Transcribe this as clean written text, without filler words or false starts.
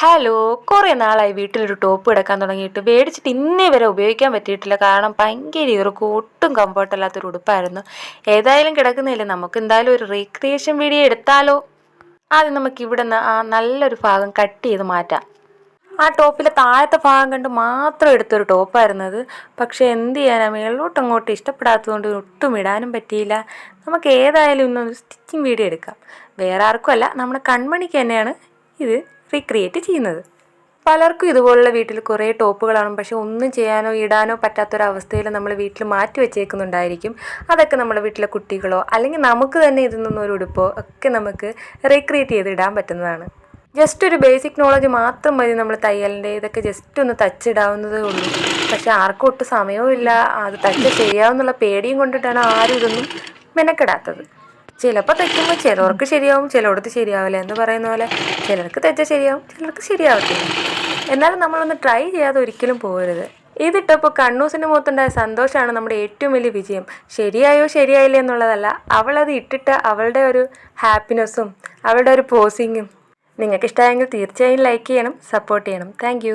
Hello, കുറേ നാളായി വീട്ടിലൊരു ടോപ്പ് കിടക്കാൻ തുടങ്ങിയിട്ട് മേടിച്ചിട്ട് ഇന്നേ വരെ ഉപയോഗിക്കാൻ പറ്റിയിട്ടില്ല. കാരണം ഭയങ്കര ഇറുക്കും, ഒട്ടും കംഫർട്ടല്ലാത്തൊരു ഉടുപ്പായിരുന്നു. ഏതായാലും കിടക്കുന്നില്ല, നമുക്ക് എന്തായാലും ഒരു റീക്രിയേഷൻ വീഡിയോ എടുത്താലോ. ആദ്യം നമുക്ക് ഇവിടെ നിന്ന് ആ നല്ലൊരു ഭാഗം കട്ട് ചെയ്ത് മാറ്റാം. ആ ടോപ്പിലെ താഴത്തെ ഭാഗം കണ്ട് മാത്രം എടുത്തൊരു ടോപ്പായിരുന്നു അത്. പക്ഷേ എന്ത് ചെയ്യാനാ, മേളിലോട്ട് ഇഷ്ടപ്പെടാത്തതുകൊണ്ട് ഒട്ടും ഇടാനും പറ്റിയില്ല. നമുക്ക് ഏതായാലും ഇന്നൊരു സ്റ്റിച്ചിങ് വീഡിയോ എടുക്കാം. വേറെ ആർക്കും അല്ല, നമ്മുടെ കൺമണിക്ക് തന്നെയാണ് ഇത് റീക്രിയേറ്റ് ചെയ്യുന്നത്. പലർക്കും ഇതുപോലുള്ള വീട്ടിൽ കുറേ ടോപ്പുകളാണ്, പക്ഷെ ഒന്നും ചെയ്യാനോ ഇടാനോ പറ്റാത്തൊരവസ്ഥയിൽ നമ്മൾ വീട്ടിൽ മാറ്റി വെച്ചേക്കുന്നുണ്ടായിരിക്കും. അതൊക്കെ നമ്മുടെ വീട്ടിലെ കുട്ടികളോ അല്ലെങ്കിൽ നമുക്ക് തന്നെ ഇതിൽ നിന്നൊരു ഉടുപ്പോ ഒക്കെ നമുക്ക് റീക്രിയേറ്റ് ചെയ്ത് ഇടാൻ പറ്റുന്നതാണ്. ജസ്റ്റ് ഒരു ബേസിക് നോളജ് മാത്രം മതി നമ്മൾ തയ്യലിൻ്റെ. ഇതൊക്കെ ജസ്റ്റ് ഒന്ന് തച്ചിടാവുന്നതേ ഉള്ളൂ. പക്ഷെ ആർക്കും ഒട്ടും സമയവും ഇല്ല, അത് തച്ച് ചെയ്യാവുന്നുള്ള പേടിയും കൊണ്ടിട്ടാണ് ആരും ഇതൊന്നും മെനക്കെടാത്തത്. ചിലപ്പോൾ തെറ്റുമ്പോൾ ചിലവർക്ക് ശരിയാവും, ചിലയിടത്ത് ശരിയാവില്ല എന്ന് പറയുന്ന പോലെ ചിലർക്ക് തെറ്റാൽ ശരിയാവും, ചിലർക്ക് ശരിയാവത്തില്ല. എന്നാലും നമ്മളൊന്ന് ട്രൈ ചെയ്യാതെ ഒരിക്കലും പോകരുത്. ഇതിട്ടപ്പോൾ കണ്ണൂസിൻ്റെ മുഖത്തുണ്ടായ സന്തോഷമാണ് നമ്മുടെ ഏറ്റവും വലിയ വിജയം. ശരിയായോ ശരിയായില്ല എന്നുള്ളതല്ല, അവളത് ഇട്ടിട്ട് അവളുടെ ഒരു ഹാപ്പിനെസ്സും അവളുടെ ഒരു പോസിങ്ങും. നിങ്ങൾക്ക് ഇഷ്ടമായെങ്കിൽ തീർച്ചയായും ലൈക്ക് ചെയ്യണം, സപ്പോർട്ട് ചെയ്യണം. താങ്ക്